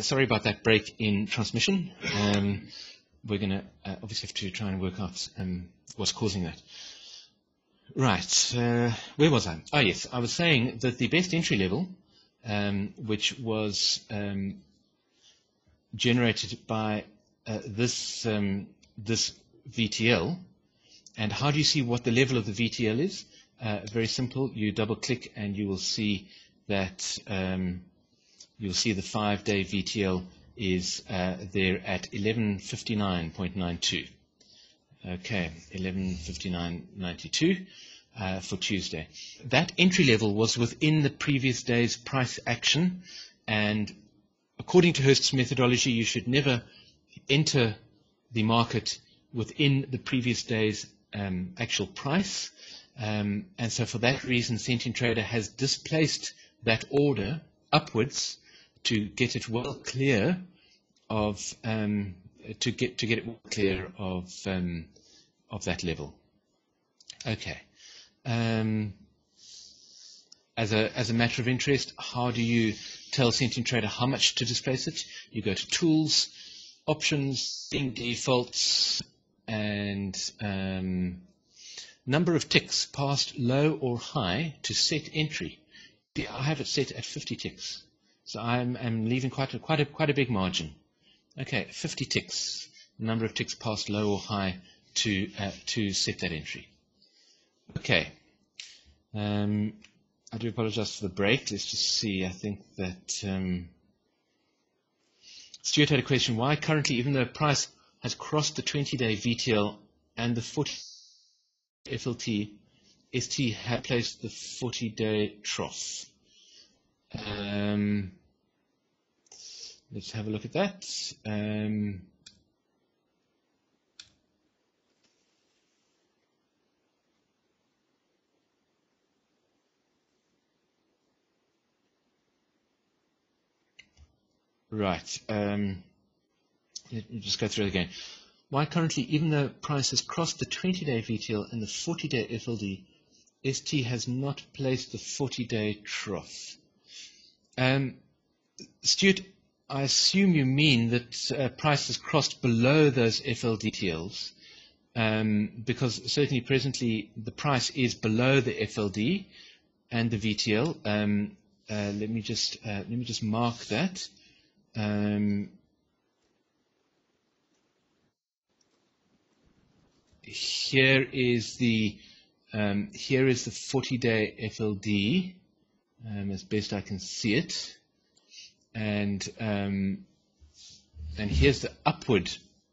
Sorry about that break in transmission. We're going to obviously have to try and work out what's causing that. Right, where was I? Oh yes, I was saying that the best entry level, which was generated by this VTL, and how do you see what the level of the VTL is? Very simple, you double click and you will see that you'll see the 5-day VTL is there at 1159.92. Okay, 1159.92 for Tuesday. That entry level was within the previous day's price action, and according to Hurst's methodology, you should never enter the market within the previous day's actual price. And so for that reason, Sentient Trader has displaced that order upwards to get it well clear of to get it well clear of that level. Okay. As a matter of interest, how do you tell Sentient Trader how much to displace it? You go to Tools, Options, Setting Defaults, and number of ticks past low or high to set entry. I have it set at 50 ticks, so I'm leaving quite a big margin. Okay, 50 ticks, number of ticks past low or high to set that entry. Okay, I do apologize for the break. Let's just see. I think that Stuart had a question. Why currently, even though price has crossed the 20-day VTL and the 40 FLT, ST had placed the 40-day trough? Let's have a look at that. Right. Let me just go through it again. Why currently, even though price has crossed the 20-day VTL and the 40-day FLD, ST has not placed the 40-day trough? Stuart, I assume you mean that price has crossed below those FLDTLs, because certainly presently the price is below the FLD and the VTL. Let me just mark that. Here is the 40-day FLD, as best I can see it, and here's the upward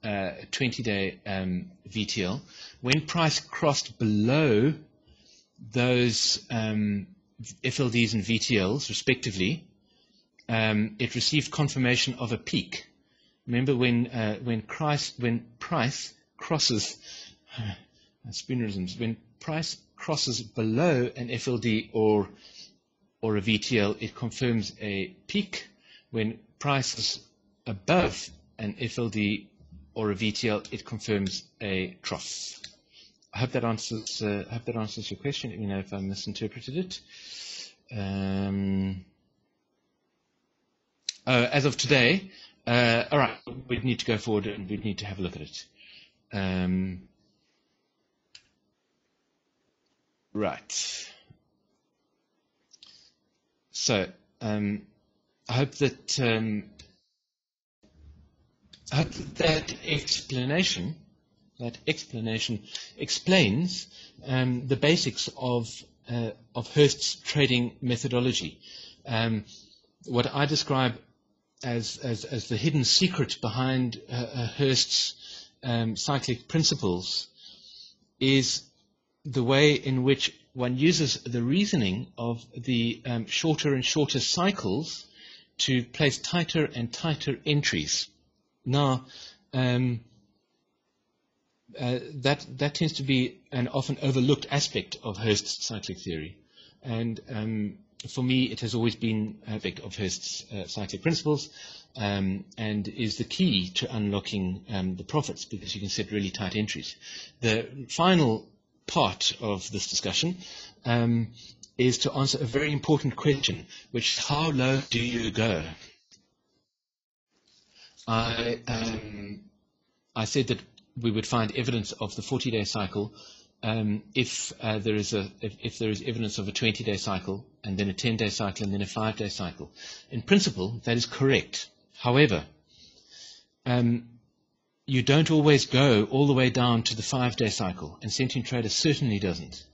20-day VTL. When price crossed below those FLDs and VTLs respectively, it received confirmation of a peak. Remember when price crosses spoonerisms, when price crosses below an FLD or a VTL, it confirms a peak. When price is above an FLD or a VTL, it confirms a trough. I hope that answers your question. Let me know if I misinterpreted it. As of today, all right, we'd need to go forward and we'd need to have a look at it. Right. So I hope that that explanation explains the basics of Hurst's trading methodology. What I describe as the hidden secret behind Hurst's cyclic principles is the way in which one uses the reasoning of the shorter and shorter cycles to place tighter and tighter entries. Now, that tends to be an often overlooked aspect of Hurst's cyclic theory, and for me, it has always been an aspect of Hurst's cyclic principles, and is the key to unlocking the profits, because you can set really tight entries. The final part of this discussion is to answer a very important question, which is how low do you go? I said that we would find evidence of the 40-day cycle if there is evidence of a 20-day cycle, and then a 10-day cycle, and then a 5-day cycle. In principle, that is correct. However, you don't always go all the way down to the 5-day cycle, and Sentient Trader certainly doesn't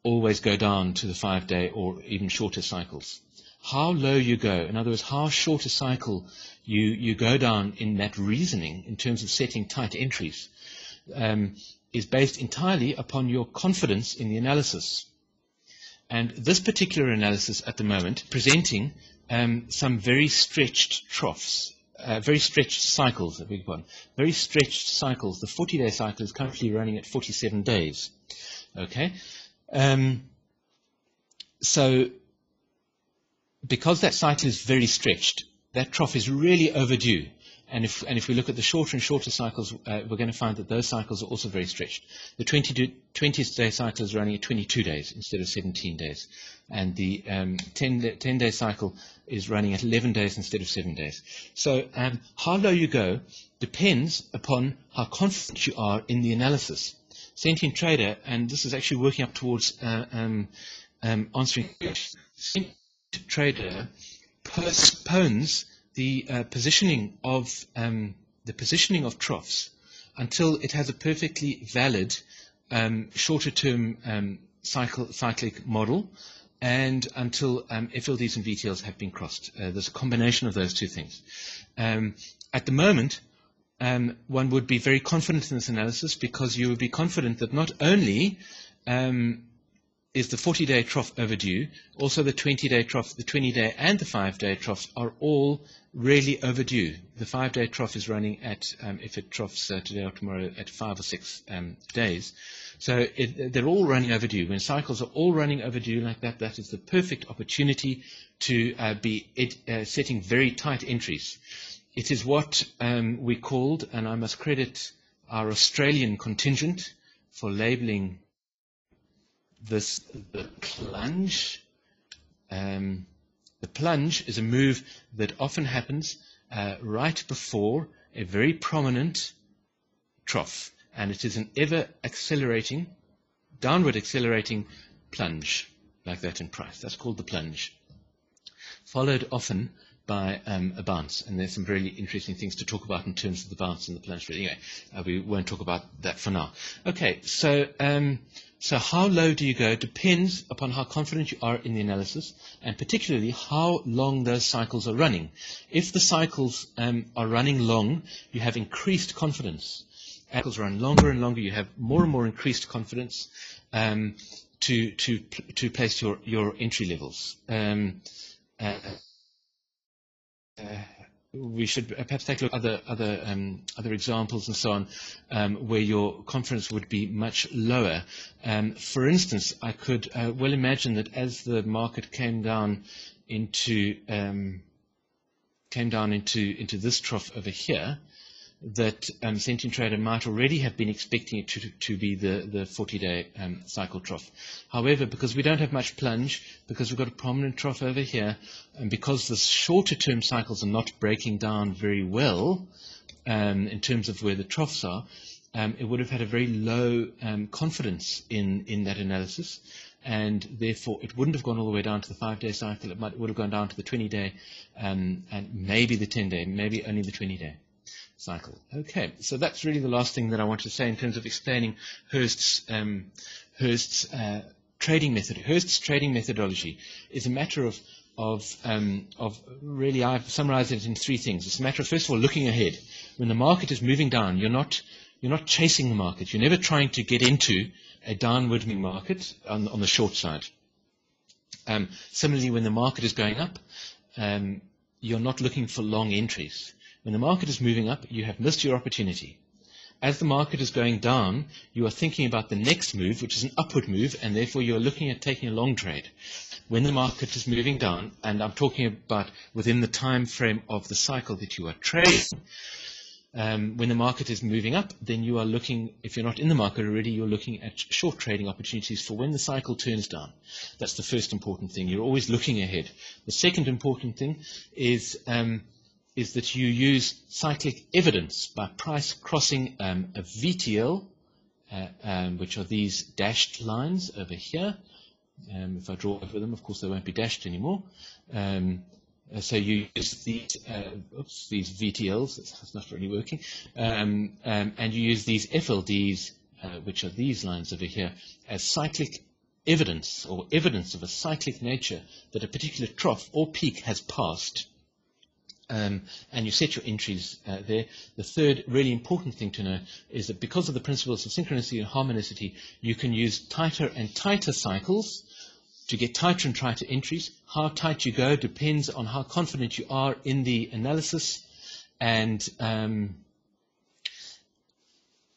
always go down to the 5-day or even shorter cycles. How low you go, in other words, how short a cycle you go down in that reasoning in terms of setting tight entries, is based entirely upon your confidence in the analysis. And this particular analysis at the moment presenting some very stretched troughs, very stretched cycles, I beg your pardon, very stretched cycles. The 40-day cycle is currently running at 47 days. Okay, so because that cycle is very stretched, that trough is really overdue. And if we look at the shorter and shorter cycles, we're going to find that those cycles are also very stretched. The 20-day cycle is running at 22 days instead of 17 days. And the 10-day cycle is running at 11 days instead of 7 days. So how low you go depends upon how confident you are in the analysis. Sentient Trader, and this is actually working up towards answering questions. Sentient Trader postpones the positioning of troughs until it has a perfectly valid shorter-term cyclic model, and until FLDs and VTLs have been crossed. There's a combination of those two things. At the moment, one would be very confident in this analysis, because you would be confident that not only is the 40-day trough overdue, also the 20-day trough, the 20-day and the 5-day troughs are all really overdue. The 5-day trough is running at, if it troughs today or tomorrow, at 5 or 6 days. So they're all running overdue. When cycles are all running overdue like that, that is the perfect opportunity to be setting very tight entries. It is what we called, and I must credit our Australian contingent for labeling this the plunge. The plunge is a move that often happens right before a very prominent trough, and it is an ever accelerating, downward accelerating plunge like that in price. That's called the plunge, followed often by a bounce, and there's some really interesting things to talk about in terms of the bounce and the plunge. But anyway, we won't talk about that for now. Okay, so how low do you go depends upon how confident you are in the analysis, and particularly how long those cycles are running. If the cycles are running long, you have increased confidence. As cycles run longer and longer, you have more and more increased confidence to place your entry levels. We should perhaps take a look at other examples and so on, where your confidence would be much lower. For instance, I could well imagine that as the market came down into this trough over here, that Sentient Trader might already have been expecting it to be the 40-day cycle trough. However, because we don't have much plunge, because we've got a prominent trough over here, and because the shorter-term cycles are not breaking down very well in terms of where the troughs are, it would have had a very low confidence in that analysis, and therefore it wouldn't have gone all the way down to the 5-day cycle. It would have gone down to the 20-day and maybe the 10-day, maybe only the 20-day cycle. Okay, so that's really the last thing that I want to say in terms of explaining Hurst's trading method. Hurst's trading methodology is a matter of really, I've summarized it in 3 things. It's a matter of, first of all, looking ahead. When the market is moving down, you're not chasing the market. You're never trying to get into a downward moving market on the short side. Similarly, when the market is going up, you're not looking for long entries. When the market is moving up, you have missed your opportunity. As the market is going down, you are thinking about the next move, which is an upward move, and therefore you are looking at taking a long trade. When the market is moving down, and I'm talking about within the time frame of the cycle that you are trading, when the market is moving up, then you are looking, if you're not in the market already, you're looking at short trading opportunities for when the cycle turns down. That's the first important thing. You're always looking ahead. The second important thing is is that you use cyclic evidence by price crossing a VTL, which are these dashed lines over here. If I draw over them, of course, they won't be dashed anymore. So you use these VTLs, it's not really working, and you use these FLDs, which are these lines over here, as cyclic evidence, or evidence of a cyclic nature that a particular trough or peak has passed. And you set your entries there. The third really important thing to know is that because of the principles of synchronicity and harmonicity, you can use tighter and tighter cycles to get tighter and tighter entries. How tight you go depends on how confident you are in the analysis, and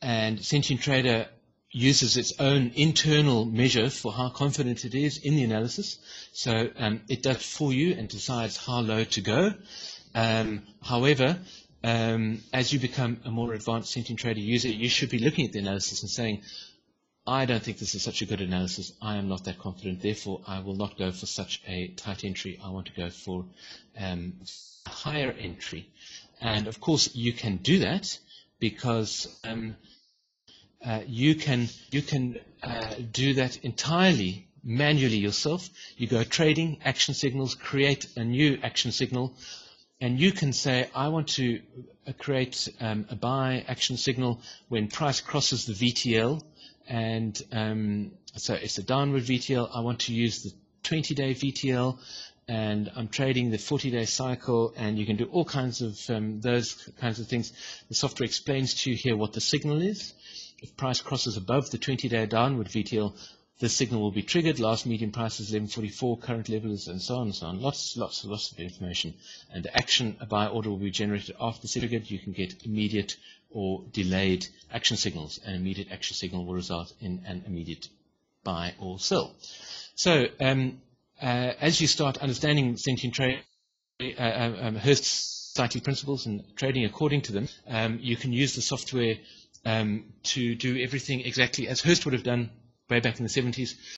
Sentient Trader uses its own internal measure for how confident it is in the analysis. So it does it for you and decides how low to go. However, as you become a more advanced Sentient Trader user, you should be looking at the analysis and saying, I don't think this is such a good analysis. I am not that confident. Therefore, I will not go for such a tight entry. I want to go for a higher entry. And of course, you can do that because you can do that entirely manually yourself. You go trading, action signals, create a new action signal, and you can say, I want to create a buy action signal when price crosses the VTL, and so it's a downward VTL. I want to use the 20-day VTL, and I'm trading the 40-day cycle, and you can do all kinds of those kinds of things. The software explains to you here what the signal is. If price crosses above the 20-day downward VTL, this signal will be triggered. Last median price is 11.44, current level is, and so on and so on. Lots of information. And the action, a buy order will be generated after the triggered. You can get immediate or delayed action signals. An immediate action signal will result in an immediate buy or sell. So as you start understanding Sentient Trade, Hurst's cyclic principles and trading according to them, you can use the software to do everything exactly as Hurst would have done way back in the 70s.